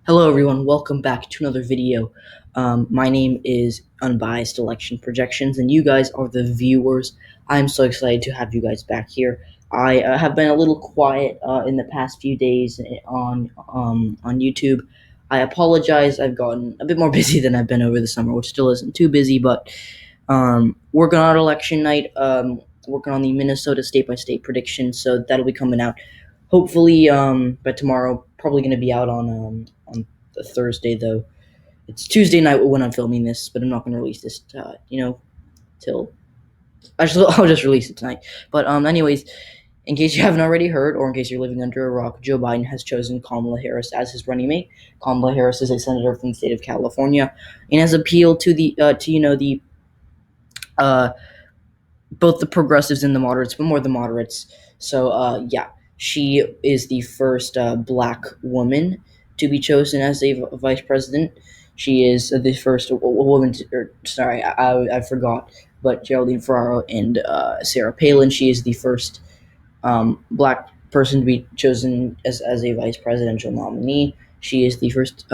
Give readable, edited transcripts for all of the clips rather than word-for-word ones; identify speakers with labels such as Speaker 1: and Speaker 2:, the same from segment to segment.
Speaker 1: Hello everyone, welcome back to another video. My name is Unbiased Election Projections, and you guys are the viewers. I'm so excited to have you guys back here. I have been a little quiet in the past few days on YouTube. I apologize. I've gotten a bit more busy than I've been over the summer, which still isn't too busy, but working on election night, working on the Minnesota state-by-state prediction, so that'll be coming out hopefully by tomorrow. Probably going to be out on the Thursday, though. It's Tuesday night when I'm filming this, but I'm not going to release this till actually I'll just release it tonight. But anyways, in case you haven't already heard, or in case you're living under a rock, Joe Biden has chosen Kamala Harris as his running mate. Kamala Harris is a senator from the state of California and has appealed to the uh, both the progressives and the moderates, but more the moderates. So yeah, she is the first black woman to be chosen as a vice president. She is the first woman I forgot, but Geraldine Ferraro and Sarah Palin. She is the first black person to be chosen as a vice presidential nominee. She is the first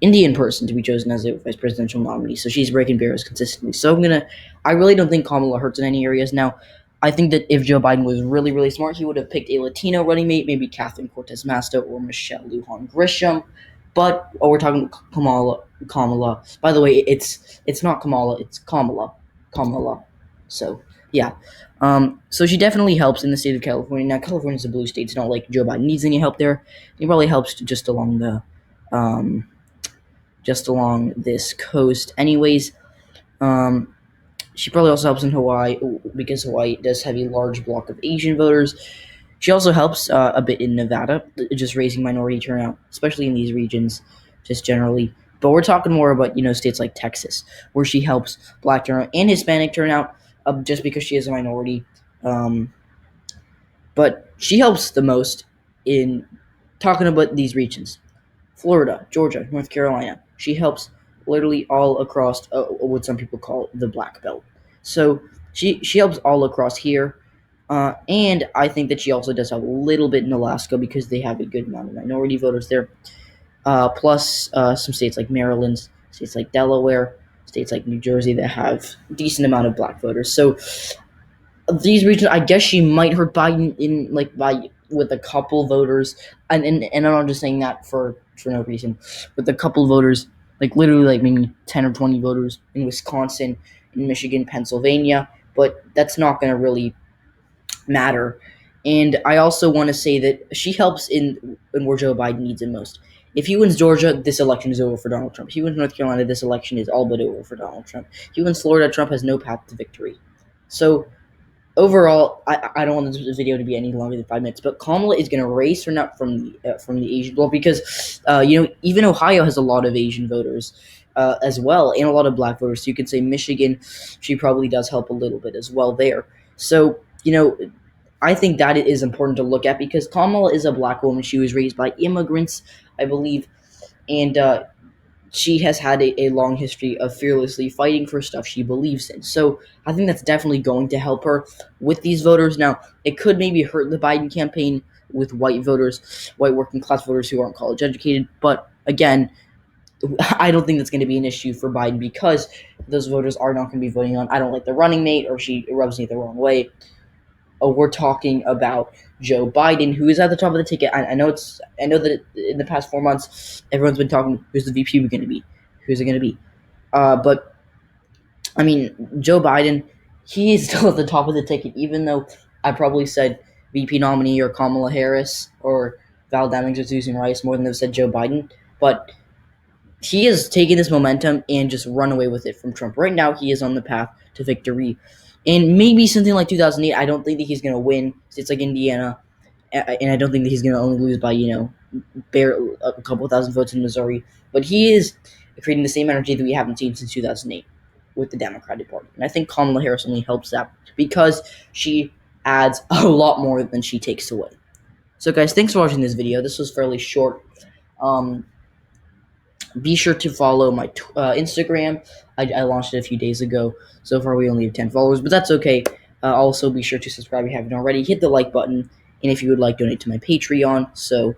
Speaker 1: Indian person to be chosen as a vice presidential nominee. So she's breaking barriers consistently. So I really don't think Kamala hurts in any areas. Now, I think that if Joe Biden was really, really smart, he would have picked a Latino running mate, maybe Catherine Cortez Masto or Michelle Lujan Grisham. But we're talking Kamala. By the way, it's not Kamala, it's Kamala. So yeah. So she definitely helps in the state of California. Now, California's a blue state. It's not like Joe Biden needs any help there. He probably helps just along this coast. Anyways, she probably also helps in Hawaii because Hawaii does have a large block of Asian voters. She also helps a bit in Nevada, just raising minority turnout, especially in these regions, just generally. But we're talking more about states like Texas, where she helps black turnout and Hispanic turnout, just because she is a minority. But she helps the most in talking about these regions. Florida, Georgia, North Carolina. She helps literally all across what some people call the Black Belt. So she helps all across here. And I think that she also does a little bit in Alaska because they have a good amount of minority voters there. Plus some states like Maryland, states like Delaware, states like New Jersey that have a decent amount of black voters. So these regions, I guess she might hurt Biden in by with a couple voters, and I'm not just saying that for no reason. With a couple voters, literally maybe 10 or 20 voters in Wisconsin, in Michigan, Pennsylvania, but that's not going to really matter. And I also want to say that she helps in where Joe Biden needs it most. If he wins Georgia, this election is over for Donald Trump. If he wins North Carolina, this election is all but over for Donald Trump. If he wins Florida, Trump has no path to victory. So overall, I don't want this video to be any longer than 5 minutes, but Kamala is going to raise her up from the Asian bloc because even Ohio has a lot of Asian voters as well, and a lot of black voters. So you could say Michigan, she probably does help a little bit as well there. So I think that it is important to look at because Kamala is a black woman. She was raised by immigrants, I believe, and she has had a long history of fearlessly fighting for stuff she believes in. So I think that's definitely going to help her with these voters. Now, it could maybe hurt the Biden campaign with white voters, white working class voters who aren't college educated. But again, I don't think that's going to be an issue for Biden because those voters are not going to be voting on, I don't like the running mate, or she rubs me the wrong way. We're talking about Joe Biden, who is at the top of the ticket. I know that in the past 4 months, everyone's been talking, who's the VP going to be? Who's it going to be? But, I mean, Joe Biden, he is still at the top of the ticket, even though I probably said VP nominee or Kamala Harris or Val Demings or Susan Rice more than I've said Joe Biden. But he has taken this momentum and just run away with it from Trump. Right now, he is on the path to victory. And maybe something like 2008, I don't think that he's going to win. It's like Indiana. And I don't think that he's going to only lose by, a couple thousand votes in Missouri. But he is creating the same energy that we haven't seen since 2008 with the Democratic Party. And I think Kamala Harris only helps that because she adds a lot more than she takes away. So, guys, thanks for watching this video. This was fairly short. Be sure to follow my Instagram. I launched it a few days ago. So far, we only have 10 followers, but that's okay. Also, be sure to subscribe if you haven't already. Hit the like button, and if you would like, donate to my Patreon. So,